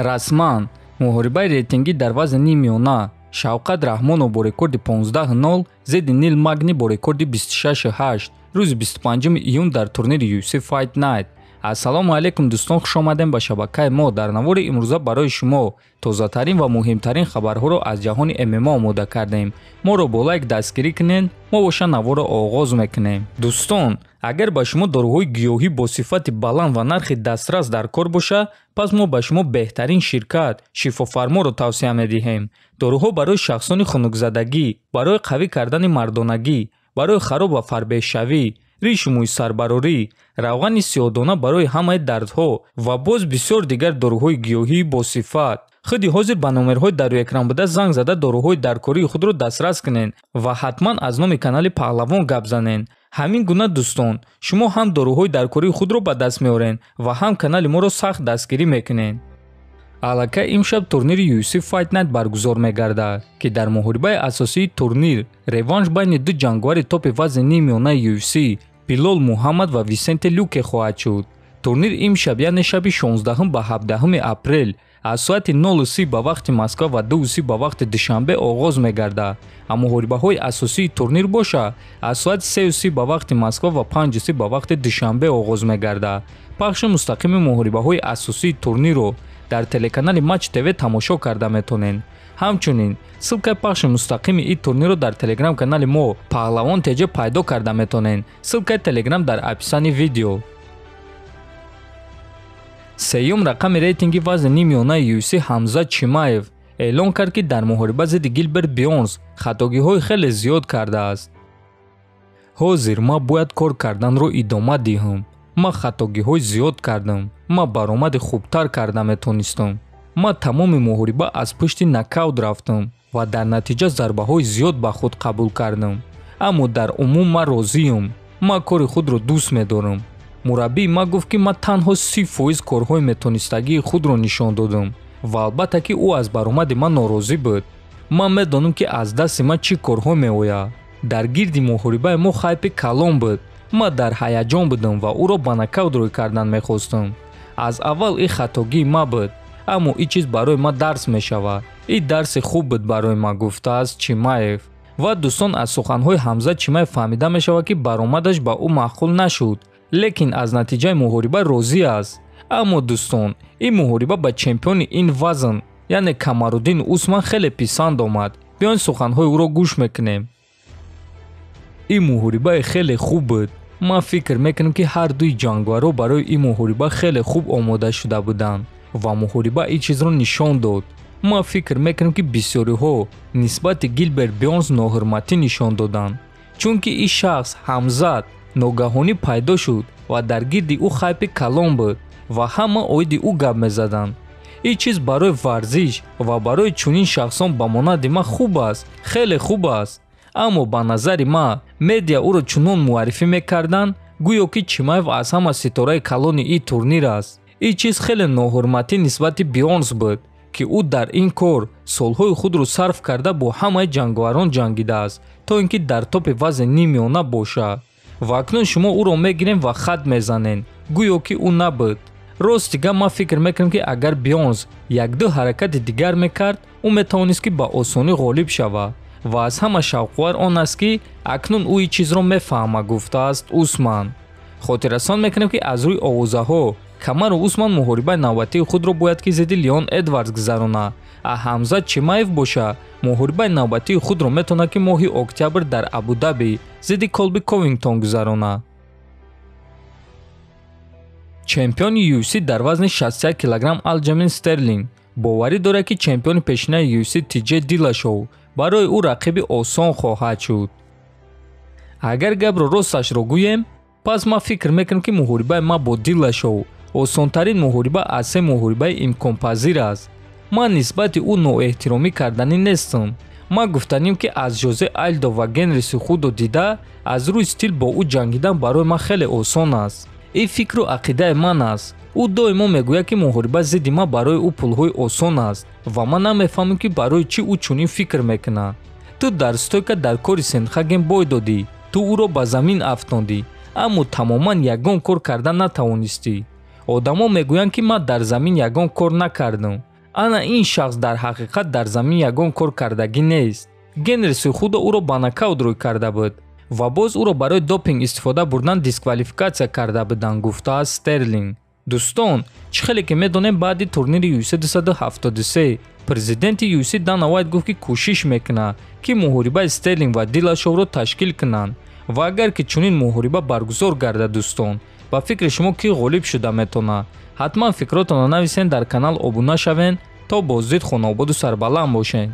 расман муҳорибаи рейтингӣ дар вазни миёна Шавқат Раҳмонов бо рекорди 15-0 зидди Нил Магни бо рекорди 26-8 рӯзи 25 июн дар турнири UFC Fight Night. Ассалому алайкум дӯстон, хушомадем ба шабакаи мо. Дар навори имрӯза барои шумо тозатарин ва муҳимтарин хабарҳоро аз ҷаҳони ММА омода кардем. Моро бо лайк дастгирӣ кунед, мо боша наворро оғоз мекунем. Дӯстон, агар ба шумо доруҳои гиёҳӣ бо сифати баланд ва нархи дастрас дар кор боша, пас мо ба шумо беҳтарин ширкат Шифофарморо тавсия медиҳем. доруҳо барои шахсони хунукзадагӣ, барои қавӣ кардани мардонагӣ, барои хароб ва фарбеҳшавӣ, ришу мӯйсарбарорӣ, равғани сиёҳдона барои ҳамаи дардҳо ва боз бисёр дигар доруҳои гиёҳии босифат. худи ҳозир ба номерҳои дар рӯи экран буда занг зада доруҳои даркории худро дастрас кунед ва ҳатман аз номи канали Паҳлавон гап занед. ҳамин гуна дӯстон, шумо ҳам доруҳои даркории худро ба даст меоред ва ҳам канали моро сахт дастгирӣ мекунед. аллакай имшаб турнири UFC Fight Night баргузор мегардад, ки дар муҳорибаи асосии турнир реванш байни ду ҷанговари топи вазни нимёнаи UFC Билол Муҳаммад ва Висенте Люке хоҳад шуд. турнир имшаб яъне шаби 16 ба 17 апрел аз соати 0:30 ба вақти Москва ва 2:30 ба вақти Душанбе оғоз мегардад. муҳорибаҳои асосии турнир боша аз соати 3:30 ба вақти Москва ва 5:30 ба вақти Душанбе оғоз мегардад. пахши мустақими муҳорибаҳои асосии турнирро дар телеканали Матч ТВ тамошо карда метонен. ҳамчунин ссилкаи пахши мустақими ин турнирро дар телеграм канали мо Паҳлавон ТЖ пайдо карда метонен. ссилкаи телеграм дар описани видео. сеюм рақами рейтинги вазни нимёнаи UFC Ҳамзат Чимаев эълон кард, ки дар муҳориба зидди Гилберт Бёрнс хатогиҳои хеле зиёд кардааст. ҳозир ман бояд кор карданро идома диҳам. ман хатогиҳои зиёд кардам. ман баромади хубтар карда метонистам. ман тамоми муҳориба аз пушти нокаут рафтам ва дар натиҷа зарбаҳои зиёд ба худ қабул кардам. аммо дар умум ман розиам. ман кори худро дӯст медорам. мураббии ман гуфт, ки ман танҳо 30% корҳои метонистагии худро нишон додам ва албатта ки ӯ аз баромади ман норозӣ буд. ман медонам, ки аз дасти ман чӣ корҳо меояд. дар гирди муҳорибаи мо хайпи калон буд. ман дар ҳаяҷон будам ва ӯро ба нокаут рӯй кардан мехостам. аз аввал ин хатогии ман буд, аммо ин чиз барои ман дарс мешавад. ин дарси хуб буд барои ман, гуфтааст Чимаев. ва дӯстон, аз суханҳои Ҳамзат Чимаев фаҳмида мешавад, ки баромадаш ба ӯ маъқул нашуд, лекин аз натиҷаи муҳориба розӣ аст. аммо дӯстон, ин муҳориба ба чемпиони ин вазн яъне Камаруддин Усман хеле писанд омад. биён суханҳои ӯро гӯш мекунем. ин муҳорибаи хеле хуб буд. ман фикр мекунам, ки ҳар дуи ҷангварҳо барои ин муҳориба хеле хуб омода шуда буданд ва муҳориба ин чизро нишон дод. ман фикр мекунам, ки бисёриҳо нисбати Гилберт Бёрнс ноҳурматӣ нишон доданд, чунки ин шахс Ҳамзат ногаҳонӣ пайдо шуд ва дар гирди ӯ хайпи калон буд ва ҳама оиди ӯ гап мезаданд. ин чиз барои варзиш ва барои чунин шахсон ба монанди ман хуб аст, хеле хуб аст. аммо ба назари ман медиа ӯро чунон муаррифӣ мекарданд, гӯё ки Чимаев аз ҳама ситораи калони ин турнир аст. ин чиз хеле ноҳурматӣ нисбати Бёрнс буд, ки ӯ дар ин кор солҳои худро сарф карда бо ҳамаи ҷанговарон ҷангидааст, то ин ки дар топи вазни нимёна бошад. ва акнун шумо ӯро мегирем ва хат мезанед, гӯё ки ӯ набуд. рост дига ман фикр мекунам, ки агар Бёрнс як-ду ҳаракати дигар мекард, ӯ метавонист, ки ба осонӣ ғолиб шавад. ва аз ҳама шавқовар он аст, ки акнун ӯ ин чизро мефаҳмад, гуфтааст Усман. хотиррасон мекунем, ки аз рӯи овозаҳо Камару Усман муҳорибаи навбатии худро бояд, ки зидди Леон Эдвардс гузаронад. Ҳамзат Чимаев боша муҳорибаи навбатии худро метавонад, ки моҳи октябр дар Абу-Даби зидди Колби Ковингтон гузаронад. чемпиони UFC дар вазни 61 кг Алҷамин Стерлинг боварӣ дорад, ки чемпиони пешинаи UFC TJ Dillashaw барои ӯ рақиби осон хоҳад шуд. агар гапро росташро гӯем, пас ман фикр мекунам, ки муҳорибаи ман бо Dillashaw осонтарин муҳориба аз се муҳорибаи имконпазир аст. ман нисбати ӯ ноэҳтиромӣ карданӣ нестам. ман гуфтаним, ки аз Жозе Альдо ва Генри Сухудо дида аз рӯи стил бо ӯ ҷангидан барои ман хеле осон аст. ин фикру ақидаи ман аст. ӯ доимо мегӯяд, ки муҳориба зидди ман барои ӯ пулҳои осон аст ва ман намефаҳмам, ки барои чӣ ӯ чунин фикр мекунад. ту дар стойка дар кори Сенхаген бой додӣ, ту ӯро ба замин афтондӣ, аммо тамоман ягон кор карда натавонистӣ. одамо мегӯянд, ки ман дар замин ягон кор накардам, ана ин шахс дар ҳақиқат дар замин ягон кор кардагӣ нест. Генриси худо ӯро ба нокаут рӯй карда буд ва боз ӯро барои допинг истифода бурдан дисквалификатсия карда буданд, гуфтааст Стерлинг. дӯстон, чӣ хеле ки медонем баъди турнири UFC 273 президенти UFC Дана Вайт гуфт ки кӯшиш мекунад ки муҳорибаи Стерлинг ва Дилашовро ташкил кунанд ва агар ки чунин муҳориба баргузор гардад дӯстон, ба фикри шумо кӣ ғолиб шуда метавонад? ҳатман фикротонро нависен, дар канал обуна шавен то боздид хонободу сарбаланд бошед.